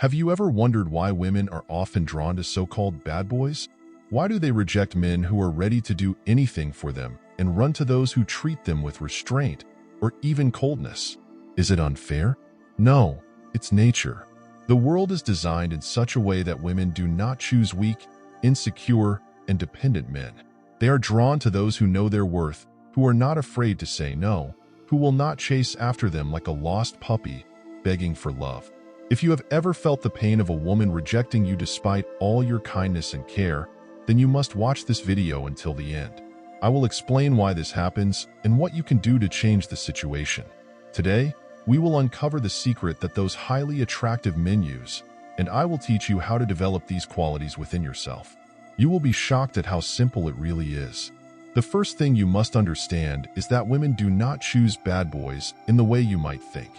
Have you ever wondered why women are often drawn to so-called bad boys? Why do they reject men who are ready to do anything for them and run to those who treat them with restraint or even coldness? Is it unfair? No, it's nature. The world is designed in such a way that women do not choose weak, insecure, and dependent men. They are drawn to those who know their worth, who are not afraid to say no, who will not chase after them like a lost puppy, begging for love. If you have ever felt the pain of a woman rejecting you despite all your kindness and care, then you must watch this video until the end. I will explain why this happens and what you can do to change the situation. Today, we will uncover the secret that those highly attractive men use, and I will teach you how to develop these qualities within yourself. You will be shocked at how simple it really is. The first thing you must understand is that women do not choose bad boys in the way you might think.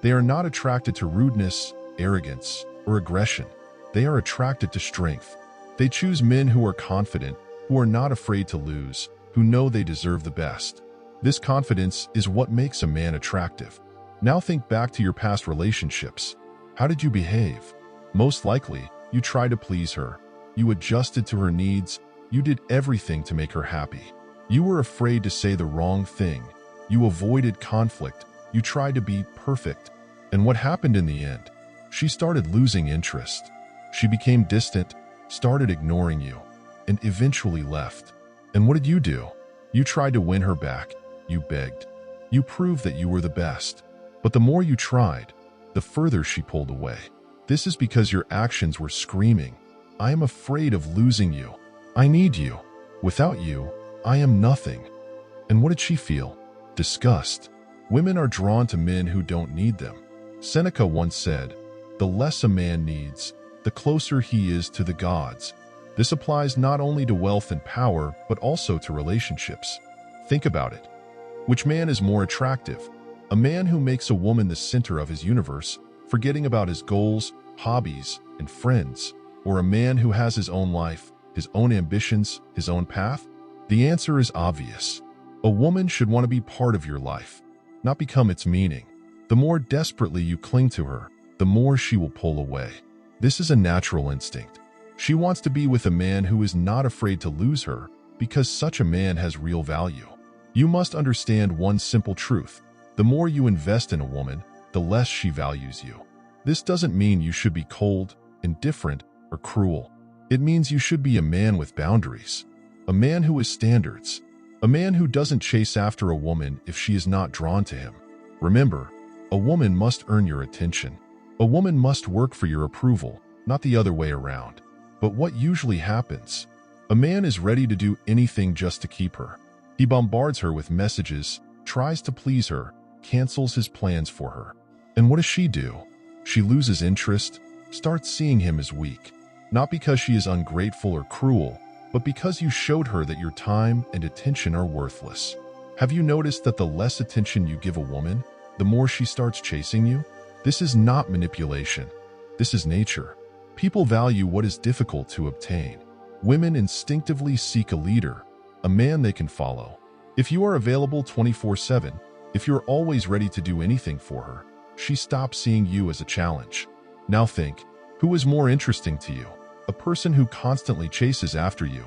They are not attracted to rudeness, arrogance, or aggression. They are attracted to strength. They choose men who are confident, who are not afraid to lose, who know they deserve the best. This confidence is what makes a man attractive. Now think back to your past relationships. How did you behave? Most likely, you tried to please her. You adjusted to her needs. You did everything to make her happy. You were afraid to say the wrong thing. You avoided conflict. You tried to be perfect. And what happened in the end? She started losing interest. She became distant, started ignoring you, and eventually left. And what did you do? You tried to win her back. You begged. You proved that you were the best. But the more you tried, the further she pulled away. This is because your actions were screaming, "I am afraid of losing you. I need you. Without you, I am nothing." And what did she feel? Disgust. Women are drawn to men who don't need them. Seneca once said, "The less a man needs, the closer he is to the gods." This applies not only to wealth and power, but also to relationships. Think about it. Which man is more attractive? A man who makes a woman the center of his universe, forgetting about his goals, hobbies, and friends, or a man who has his own life, his own ambitions, his own path? The answer is obvious. A woman should want to be part of your life, not become its meaning. The more desperately you cling to her, the more she will pull away. This is a natural instinct. She wants to be with a man who is not afraid to lose her, because such a man has real value. You must understand one simple truth. The more you invest in a woman, the less she values you. This doesn't mean you should be cold, indifferent, or cruel. It means you should be a man with boundaries, a man who has standards, a man who doesn't chase after a woman if she is not drawn to him. Remember, a woman must earn your attention. A woman must work for your approval, not the other way around. But what usually happens? A man is ready to do anything just to keep her. He bombards her with messages, tries to please her, cancels his plans for her. And what does she do? She loses interest, starts seeing him as weak. Not because she is ungrateful or cruel, but because you showed her that your time and attention are worthless. Have you noticed that the less attention you give a woman, the more she starts chasing you? This is not manipulation. This is nature. People value what is difficult to obtain. Women instinctively seek a leader, a man they can follow. If you are available 24/7, if you're always ready to do anything for her, she stops seeing you as a challenge. Now think, who is more interesting to you? A person who constantly chases after you,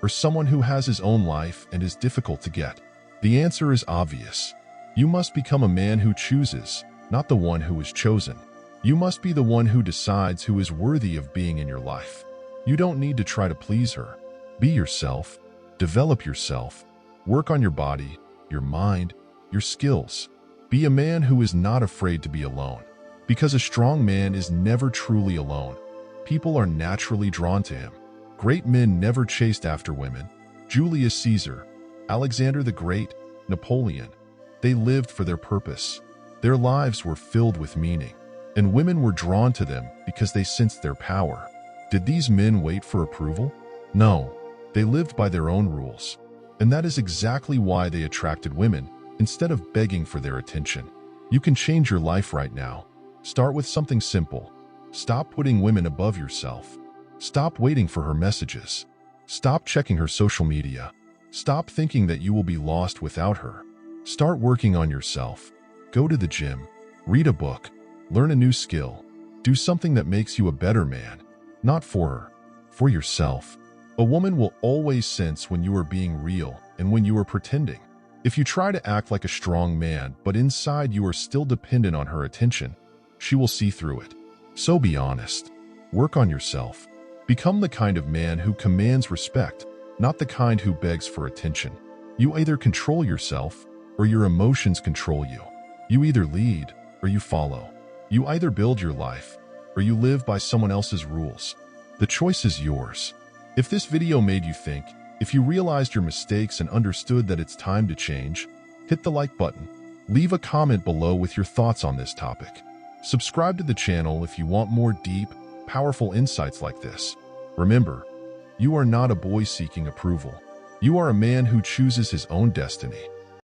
or someone who has his own life and is difficult to get? The answer is obvious. You must become a man who chooses, not the one who is chosen. You must be the one who decides who is worthy of being in your life. You don't need to try to please her. Be yourself. Develop yourself. Work on your body, your mind, your skills. Be a man who is not afraid to be alone. Because a strong man is never truly alone. People are naturally drawn to him. Great men never chased after women. Julius Caesar, Alexander the Great, Napoleon. They lived for their purpose. Their lives were filled with meaning. And women were drawn to them because they sensed their power. Did these men wait for approval? No, they lived by their own rules. And that is exactly why they attracted women, instead of begging for their attention. You can change your life right now. Start with something simple. Stop putting women above yourself. Stop waiting for her messages. Stop checking her social media. Stop thinking that you will be lost without her. Start working on yourself. Go to the gym. Read a book. Learn a new skill. Do something that makes you a better man, not for her, for yourself. A woman will always sense when you are being real and when you are pretending. If you try to act like a strong man, but inside you are still dependent on her attention, she will see through it. So be honest. Work on yourself. Become the kind of man who commands respect, not the kind who begs for attention. You either control yourself or your emotions control you. You either lead or you follow. You either build your life or you live by someone else's rules. The choice is yours. If this video made you think, if you realized your mistakes and understood that it's time to change, hit the like button. Leave a comment below with your thoughts on this topic. Subscribe to the channel if you want more deep, powerful insights like this. Remember, you are not a boy seeking approval. You are a man who chooses his own destiny.